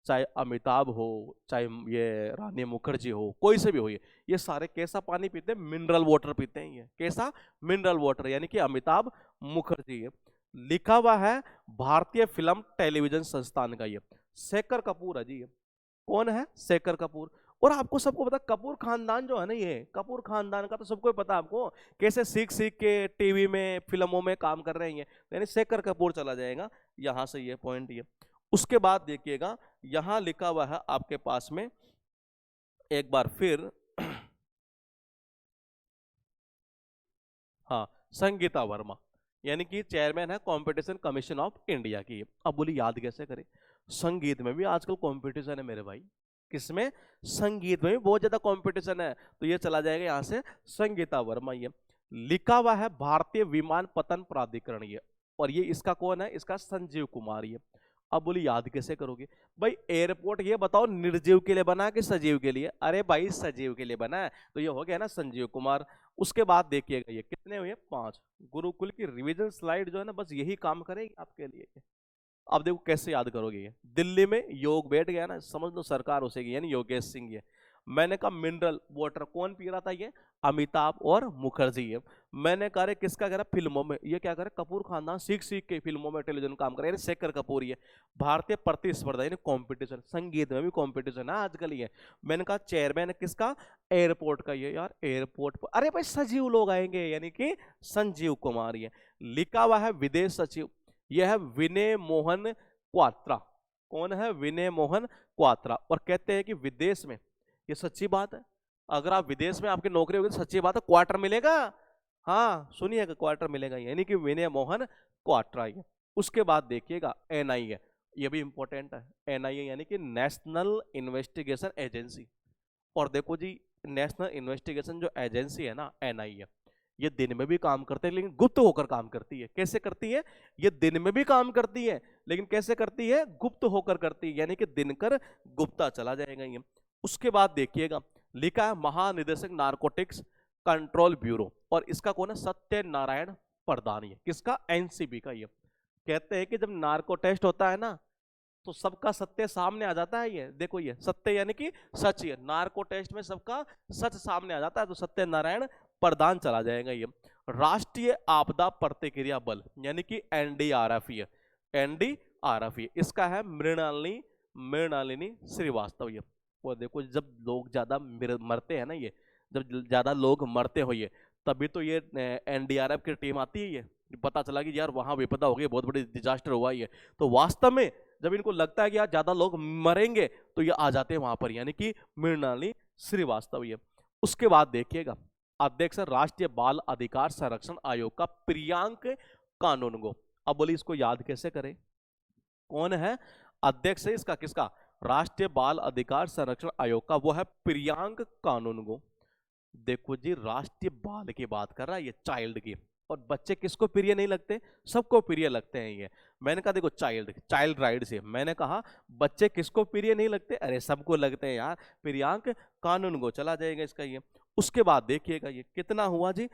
चाहे अमिताभ हो, चाहे ये रानी मुखर्जी हो, कोई से भी हो, ये सारे कैसा पानी पीते हैं? मिनरल वाटर पीते हैं। ये कैसा? मिनरल वाटर, यानी कि अमिताभ मुखर्जी है। लिखा हुआ है भारतीय फिल्म टेलीविजन संस्थान का, ये शेखर कपूर है जी। ये कौन है? शेखर कपूर। और आपको सबको पता, कपूर खानदान जो है ना, ये कपूर खानदान का तो सबको पता, आपको कैसे सीख सीख के टीवी में फिल्मों में काम कर रहे हैं, यानी शेखर कपूर चला जाएगा यहां से ये पॉइंट। ये उसके बाद देखिएगा यहां लिखा हुआ है आपके पास में एक बार फिर हाँ, संगीता वर्मा, यानी कि चेयरमैन है कंपटीशन कमीशन ऑफ इंडिया की। अब बोली याद कैसे करें? संगीत में भी आजकल कंपटीशन है मेरे भाई। किसमें? संगीत में भी बहुत ज्यादा कंपटीशन है, तो ये चला जाएगा यहां से संगीता वर्मा। ये लिखा हुआ है भारतीय विमान पतन प्राधिकरण, ये और ये इसका कौन है? इसका संजीव कुमार। ये अब बोली याद कैसे करोगे भाई? एयरपोर्ट ये बताओ निर्जीव के लिए बना है कि सजीव के लिए? अरे भाई सजीव के लिए बना है, तो ये हो गया ना संजीव कुमार। उसके बाद देखिएगा ये कितने हुए? 5। गुरुकुल की रिवीजन स्लाइड जो है ना, बस यही काम करेगी आपके लिए। अब देखो कैसे याद करोगे? ये दिल्ली में योग बैठ गया ना, समझ लो सरकार उसेगी, यानी योगेश सिंह। ये मैंने कहा मिनरल वाटर कौन पी रहा था? ये अमिताभ और मुखर्जी। ये मैंने कहा किसका कह रहा? फिल्मों में। ये क्या करे? कपूर खानदान सीख सीख के फिल्मों में टेलीविजन काम करे, शेखर कपूर। ये भारतीय प्रतिस्पर्धा यानी कॉम्पिटिशन, संगीत में भी कॉम्पिटिशन है आजकल। ये मैंने कहा चेयरमैन किसका? एयरपोर्ट का। ये यार एयरपोर्ट पर, अरे भाई सजीव लोग आएंगे, यानी कि संजीव कुमार। ये लिखा हुआ है विदेश सचिव, यह है विनय मोहन क्वात्रा। कौन है? विनय मोहन क्वात्रा। और कहते हैं कि विदेश में, ये सच्ची बात है, अगर आप विदेश में आपकी नौकरी होगी तो सच्ची बात है क्वार्टर मिलेगा। हाँ सुनिएगा, क्वार्टर मिलेगा, यानी कि विनय मोहन क्वात्रा। ये उसके बाद देखिएगा एनआईए, ये भी इंपॉर्टेंट है। एनआईए यानी कि नेशनल इन्वेस्टिगेशन एजेंसी। और देखो जी नेशनल इन्वेस्टिगेशन जो एजेंसी है ना एनआईए, ये दिन में भी काम करते हैं लेकिन गुप्त होकर काम करती है। कैसे करती है? ये दिन में भी काम करती है लेकिन कैसे करती है? गुप्त होकर करती है, यानी कि दिनकर गुप्ता चला जाएगा ये। उसके बाद देखिएगा लिखा है महानिदेशक नारकोटिक्स कंट्रोल ब्यूरो, और इसका कौन है? सत्यनारायण प्रधान। ये किसका? एनसीबी का। ये कहते हैं कि जब नार्को टेस्ट होता है ना तो सबका सत्य सामने आ जाता है। ये देखो ये सत्य यानी कि सच, ये नार्को टेस्ट में सबका सच सामने आ जाता है, तो सत्यनारायण प्रधान चला जाएगा ये। राष्ट्रीय आपदा प्रतिक्रिया बल यानी कि एनडीआरएफ, ये एनडीआरएफ, ये इसका है मृणालिनी मृणालिनी श्रीवास्तव। ये वो देखो जब लोग ज्यादा मरते हैं ना, ये जब ज्यादा लोग मरते हो ये तभी तो ये एनडीआरएफ की टीम आती है। ये पता चला कि यार वहां विपदा हो गई, बहुत बड़ी डिजास्टर हुआ ये, तो वास्तव में जब इनको लगता है कि यार ज्यादा लोग मरेंगे तो ये आ जाते हैं वहां पर, यानी कि मृणालिनी श्रीवास्तव। ये उसके बाद देखिएगा अध्यक्ष राष्ट्रीय बाल अधिकार संरक्षण आयोग का प्रियांक कानूनगो। अब बोलिए इसको याद कैसे करें? कौन है अध्यक्ष है इसका? किसका? राष्ट्रीय बाल अधिकार संरक्षण आयोग का, वो है प्रियांक कानूनगो। देखो जी, राष्ट्रीय बाल की बात कर रहा है ये, चाइल्ड की। और बच्चे किसको प्रिय नहीं लगते? सबको प्रिय लगते हैं ये। मैंने कहा देखो, चाइल्ड चाइल्ड राइट से मैंने कहा बच्चे किसको प्रिय नहीं लगते? अरे सबको लगते हैं यार। प्रियांक, कानून गो चला जाएगा इसका ये। उसके बाद देखिएगा ये कितना हुआ जी,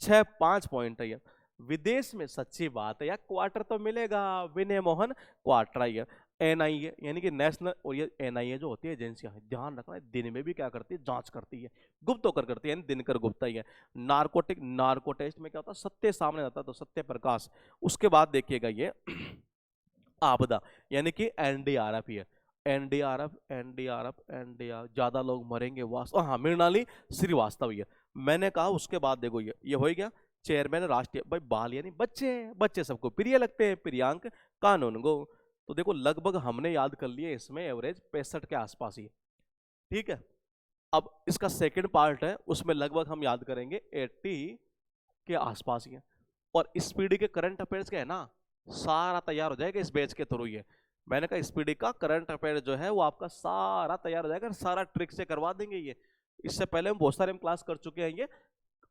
5 पॉइंट है ये। विदेश में, सच्ची बात है यार, क्वार्टर तो मिलेगा। विनय मोहन क्वार्टर आई है। एनआईए यानी कि नेशनल, और ये एनआईए जो होती है एजेंसियां, ध्यान रखना दिन में भी क्या करती है, जांच करती है। गुप्त होकर करती है, यानी दिनकर गुप्ता ही है। नार्कोटिक, नार्को टेस्ट में क्या होता है, सत्य सामने आता है, तो सत्य प्रकाश। उसके बाद देखिएगा ये आपदा, यानी कि एनडीआरएफ ही है। एनडीआरएफ, एनडीआरएफ, एनडीआर, ज्यादा लोग मरेंगे वास्तव, हाँ, मृणाली श्रीवास्तव ही है। मैंने कहा उसके बाद देखो ये हो गया चेयरमैन राष्ट्रीय, भाई बाल यानी बच्चे, बच्चे सबको प्रिय लगते हैं। प्रियांक, कानून गो। तो देखो लगभग हमने याद कर लिए इसमें एवरेज 65 के आसपास ही। ठीक है, अब इसका सेकंड पार्ट है, उसमें लगभग हम याद करेंगे 80 के आसपास ही है। और स्पीडी के करंट अफेयर्स का है ना, सारा तैयार हो जाएगा इस बैच के थ्रू। ये मैंने कहा स्पीडी का करंट अफेयर जो है वो आपका सारा तैयार हो जाएगा, सारा ट्रिक से करवा देंगे ये। इससे पहले हम बहुत सारे क्लास कर चुके हैं ये।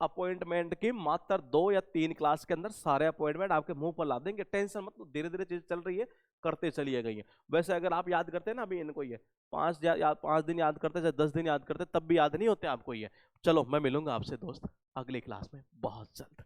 अपॉइंटमेंट की मात्र 2 या 3 क्लास के अंदर सारे अपॉइंटमेंट आपके मुंह पर ला देंगे। टेंशन मत लो, धीरे धीरे चीज चल रही है, करते चलिएगा ये। वैसे अगर आप याद करते हैं ना अभी इनको, ये 5 दिन याद करते, चाहे 10 दिन याद करते, तब भी याद नहीं होते आपको ये। चलो मैं मिलूंगा आपसे दोस्त अगली क्लास में बहुत जल्द।